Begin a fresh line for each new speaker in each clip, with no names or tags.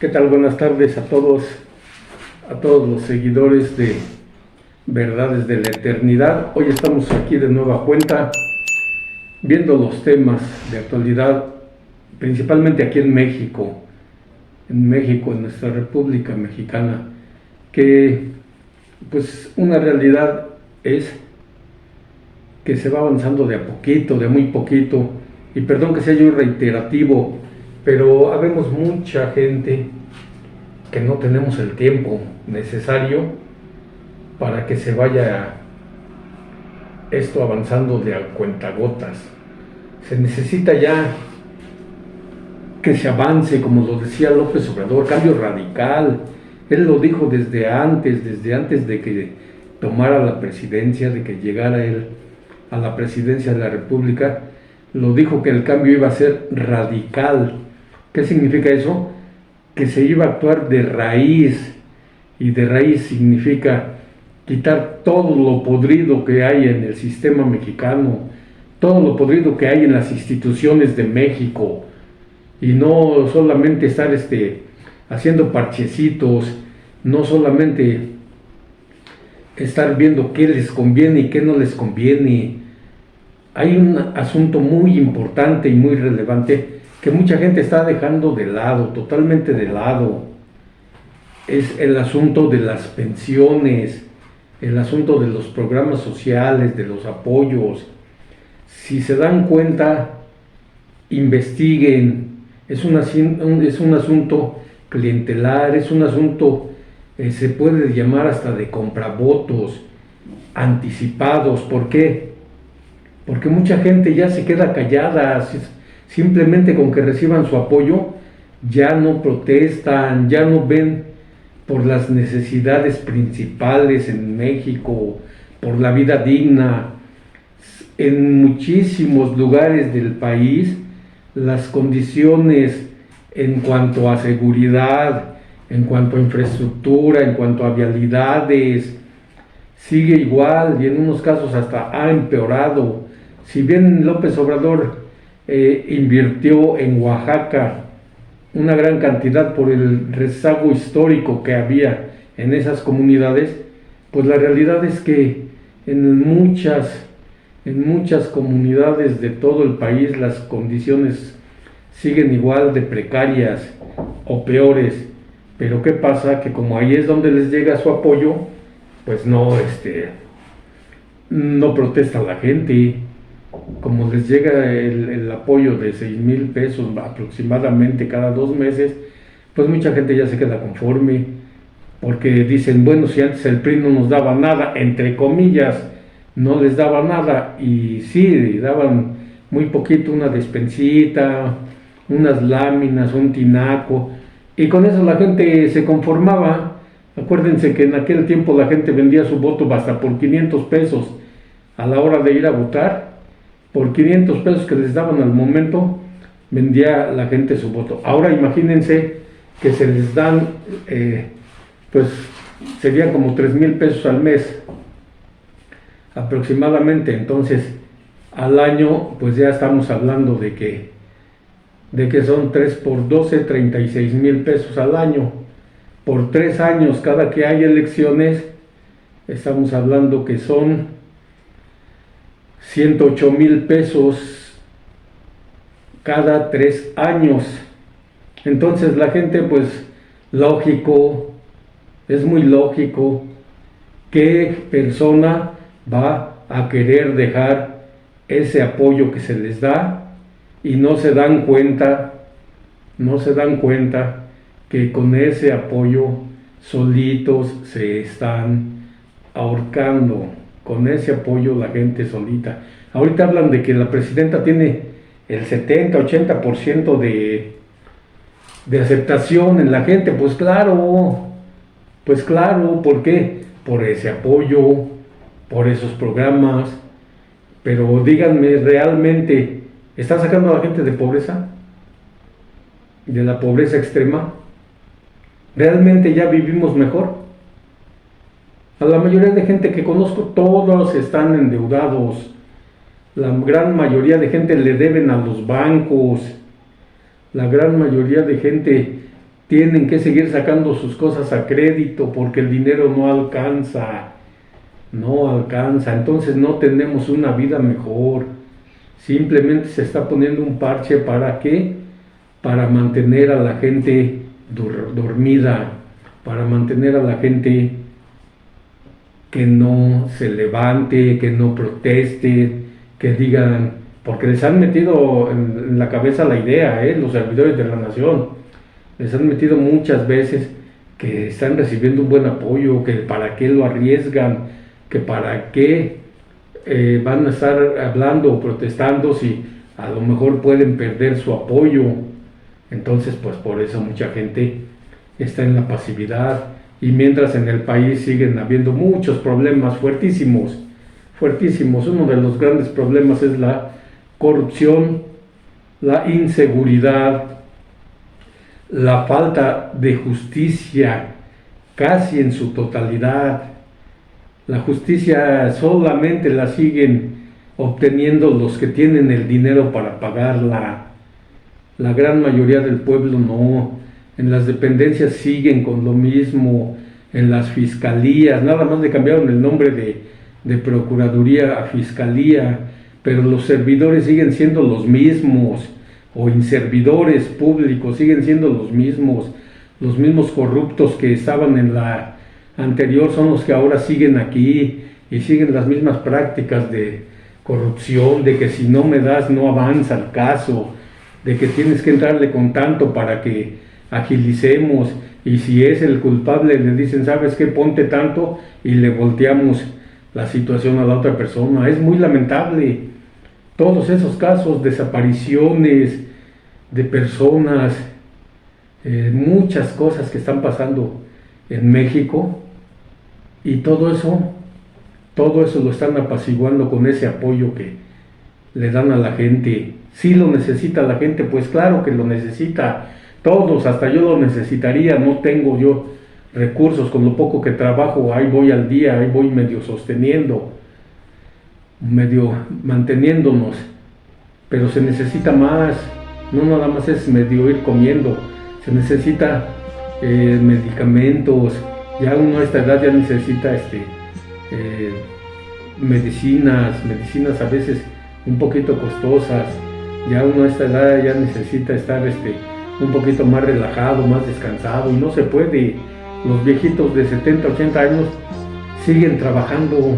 ¿Qué tal? Buenas tardes a todos los seguidores de Verdades de la Eternidad. Hoy estamos aquí de nueva cuenta, viendo los temas de actualidad, principalmente aquí en México, en nuestra República Mexicana, que pues una realidad es que se va avanzando de a poquito, de muy poquito, y perdón que sea yo reiterativo, pero habemos mucha gente que no tenemos el tiempo necesario para que se vaya esto avanzando de a cuentagotas. Se necesita ya que se avance, como lo decía López Obrador, cambio radical. Él lo dijo desde antes de que tomara la presidencia, de que llegara él a la presidencia de la República, lo dijo que el cambio iba a ser radical. ¿Qué significa eso? Que se iba a actuar de raíz, y de raíz significa quitar todo lo podrido que hay en el sistema mexicano, todo lo podrido que hay en las instituciones de México, y no solamente estar haciendo parchecitos, no solamente estar viendo qué les conviene y qué no les conviene. Hay un asunto muy importante y muy relevante que mucha gente está dejando de lado, totalmente de lado. Es el asunto de las pensiones, el asunto de los programas sociales, de los apoyos. Si se dan cuenta, investiguen. Es un asunto clientelar, es un asunto, se puede llamar hasta de compravotos anticipados. ¿Por qué? Porque mucha gente ya se queda callada, simplemente con que reciban su apoyo, ya no protestan, ya no ven por las necesidades principales en México, por la vida digna. En muchísimos lugares del país, las condiciones en cuanto a seguridad, en cuanto a infraestructura, en cuanto a vialidades, sigue igual, y en unos casos hasta ha empeorado. Si bien López Obrador invirtió en Oaxaca una gran cantidad por el rezago histórico que había en esas comunidades, pues la realidad es que en muchas comunidades de todo el país las condiciones siguen igual de precarias o peores. Pero ¿qué pasa? Que como ahí es donde les llega su apoyo, pues no protesta la gente. Como les llega el apoyo de 6,000 pesos aproximadamente cada 2 meses, pues mucha gente ya se queda conforme, porque dicen, bueno, si antes el PRI no nos daba nada, entre comillas, no les daba nada, y sí, daban muy poquito, una despensita, unas láminas, un tinaco, y con eso la gente se conformaba. Acuérdense que en aquel tiempo la gente vendía su voto hasta por 500 pesos a la hora de ir a votar. Por 500 pesos que les daban al momento, vendía la gente su voto. Ahora imagínense que se les dan, pues serían como 3,000 pesos al mes aproximadamente. Entonces al año pues ya estamos hablando de que son 3 por 12, 36,000 pesos al año. Por 3 años, cada que hay elecciones, estamos hablando que son 108,000 pesos cada 3 años. Entonces la gente, pues lógico, es muy lógico, ¿qué persona va a querer dejar ese apoyo que se les da? Y no se dan cuenta que con ese apoyo solitos se están ahorcando. Con ese apoyo la gente solita. Ahorita hablan de que la presidenta tiene el 70-80% de aceptación en la gente. Pues claro, ¿por qué? Por ese apoyo, por esos programas. Pero díganme, ¿realmente está sacando a la gente de pobreza? ¿De la pobreza extrema? ¿Realmente ya vivimos mejor? A la mayoría de gente que conozco, todos están endeudados. La gran mayoría de gente le deben a los bancos. La gran mayoría de gente tienen que seguir sacando sus cosas a crédito porque el dinero no alcanza, entonces no tenemos una vida mejor, simplemente se está poniendo un parche. ¿Para qué? Para mantener a la gente dormida, para mantener a la gente que no se levante, que no proteste, que digan, porque les han metido en la cabeza la idea, los servidores de la nación, les han metido muchas veces que están recibiendo un buen apoyo, que para qué lo arriesgan, que para qué van a estar hablando o protestando si a lo mejor pueden perder su apoyo. Entonces, pues por eso mucha gente está en la pasividad, y mientras en el país siguen habiendo muchos problemas fuertísimos. Uno de los grandes problemas es la corrupción, la inseguridad, la falta de justicia casi en su totalidad. La justicia solamente la siguen obteniendo los que tienen el dinero para pagarla. La gran mayoría del pueblo no. En las dependencias siguen con lo mismo, en las fiscalías, nada más le cambiaron el nombre de Procuraduría a Fiscalía, pero los servidores siguen siendo los mismos, o inservidores públicos siguen siendo los mismos corruptos que estaban en la anterior son los que ahora siguen aquí, y siguen las mismas prácticas de corrupción, de que si no me das no avanza el caso, de que tienes que entrarle con tanto para que agilicemos, y si es el culpable le dicen, ¿sabes qué? Ponte tanto, y le volteamos la situación a la otra persona. Es muy lamentable todos esos casos, desapariciones de personas, muchas cosas que están pasando en México, y todo eso lo están apaciguando con ese apoyo que le dan a la gente. Si lo necesita la gente, pues claro que lo necesita. Todos, hasta yo lo necesitaría, no tengo yo recursos, con lo poco que trabajo, ahí voy al día, ahí voy medio sosteniendo, medio manteniéndonos, pero se necesita más, no nada más es medio ir comiendo, se necesita medicamentos, ya uno a esta edad ya necesita medicinas a veces un poquito costosas, ya uno a esta edad ya necesita estar un poquito más relajado, más descansado, y no se puede. Los viejitos de 70, 80 años siguen trabajando,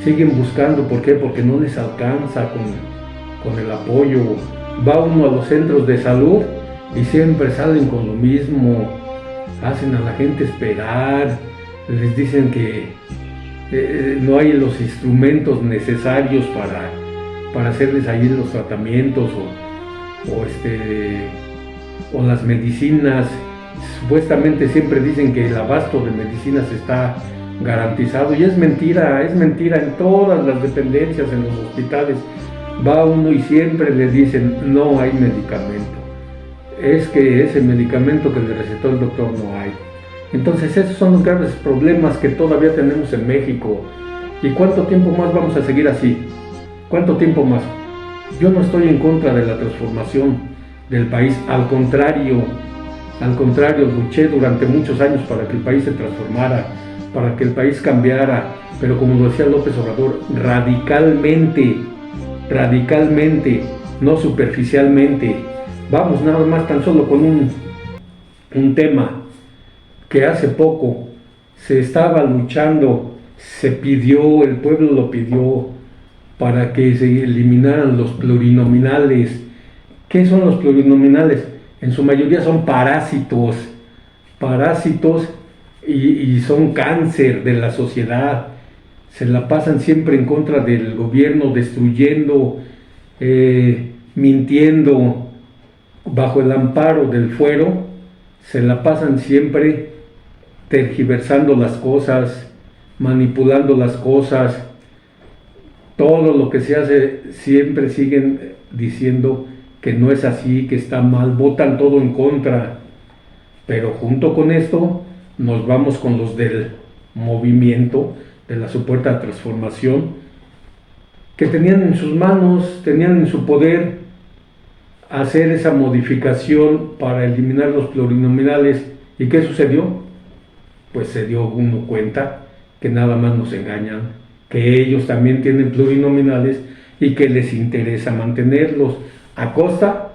siguen buscando. ¿Por qué? Porque no les alcanza con el apoyo. Va uno a los centros de salud y siempre salen con lo mismo, hacen a la gente esperar, les dicen que no hay los instrumentos necesarios para hacerles ahí los tratamientos o las medicinas. Supuestamente siempre dicen que el abasto de medicinas está garantizado, y es mentira en todas las dependencias, en los hospitales. Va uno y siempre le dicen no hay medicamento, es que ese medicamento que le recetó el doctor no hay. Entonces esos son los graves problemas que todavía tenemos en México. ¿Y cuánto tiempo más vamos a seguir así? ¿Cuánto tiempo más? Yo no estoy en contra de la transformación del país, al contrario, luché durante muchos años para que el país se transformara, para que el país cambiara, pero como lo decía López Obrador, radicalmente, no superficialmente. Vamos nada más tan solo con un tema que hace poco se estaba luchando, el pueblo lo pidió, para que se eliminaran los plurinominales. ¿Qué son los plurinominales? En su mayoría son parásitos y son cáncer de la sociedad. Se la pasan siempre en contra del gobierno, destruyendo, mintiendo, bajo el amparo del fuero. Se la pasan siempre tergiversando las cosas, manipulando las cosas. Todo lo que se hace siempre siguen diciendo que no es así, que está mal, votan todo en contra. Pero junto con esto nos vamos con los del movimiento de la supuesta transformación, que tenían en sus manos, tenían en su poder hacer esa modificación para eliminar los plurinominales. ¿Y qué sucedió? Pues se dio uno cuenta que nada más nos engañan, que ellos también tienen plurinominales y que les interesa mantenerlos a costa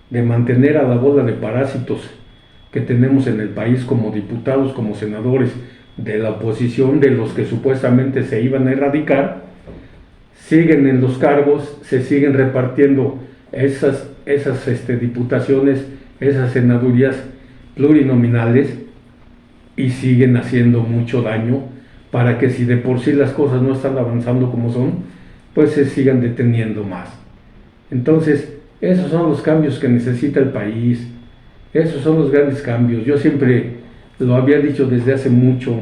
de mantener a la bola de parásitos que tenemos en el país como diputados, como senadores de la oposición, de los que supuestamente se iban a erradicar, siguen en los cargos, se siguen repartiendo esas diputaciones, esas senadurías plurinominales y siguen haciendo mucho daño para que, si de por sí las cosas no están avanzando como son, pues se sigan deteniendo más. Entonces, esos son los cambios que necesita el país, esos son los grandes cambios. Yo siempre lo había dicho desde hace mucho,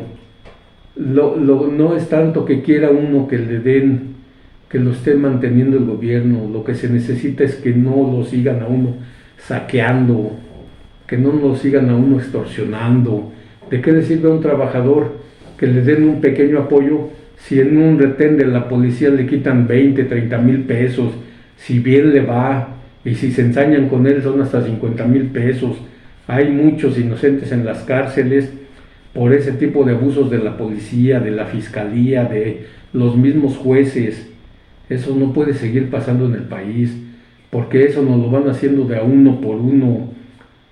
no es tanto que quiera uno que le den, que lo esté manteniendo el gobierno, lo que se necesita es que no lo sigan a uno saqueando, que no lo sigan a uno extorsionando. ¿De qué le sirve a un trabajador que le den un pequeño apoyo si en un retén de la policía le quitan 20, 30 mil pesos? Si bien le va, y si se ensañan con él son hasta 50 mil pesos. Hay muchos inocentes en las cárceles por ese tipo de abusos de la policía, de la fiscalía, de los mismos jueces. Eso no puede seguir pasando en el país, porque eso nos lo van haciendo de a uno por uno,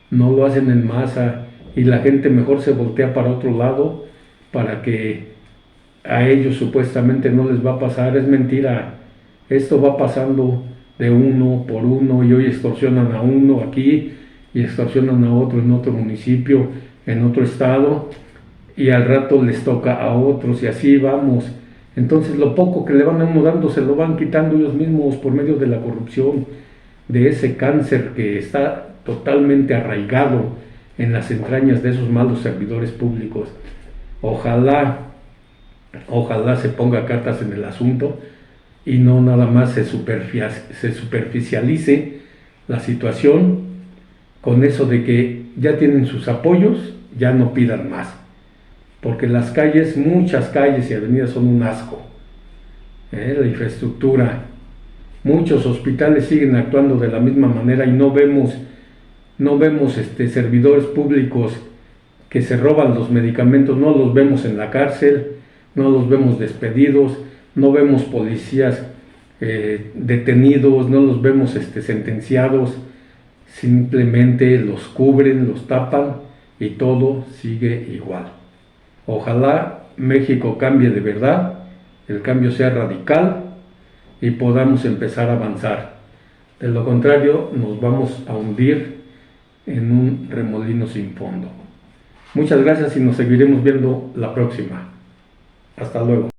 no lo hacen en masa, y la gente mejor se voltea para otro lado para que a ellos supuestamente no les va a pasar. Es mentira, esto va pasando de uno por uno, y hoy extorsionan a uno aquí y extorsionan a otro en otro municipio, en otro estado, y al rato les toca a otros, y así vamos. Entonces lo poco que le van a uno dando se lo van quitando ellos mismos por medio de la corrupción, de ese cáncer que está totalmente arraigado en las entrañas de esos malos servidores públicos. Ojalá se ponga cartas en el asunto y no nada más se superficialice la situación con eso de que ya tienen sus apoyos, ya no pidan más, porque las calles, muchas calles y avenidas son un asco, la infraestructura, muchos hospitales siguen actuando de la misma manera y no vemos servidores públicos que se roban los medicamentos, no los vemos en la cárcel, no los vemos despedidos, no vemos policías detenidos, no los vemos sentenciados, simplemente los cubren, los tapan y todo sigue igual. Ojalá México cambie de verdad, el cambio sea radical y podamos empezar a avanzar. De lo contrario, nos vamos a hundir en un remolino sin fondo. Muchas gracias y nos seguiremos viendo la próxima. Hasta luego.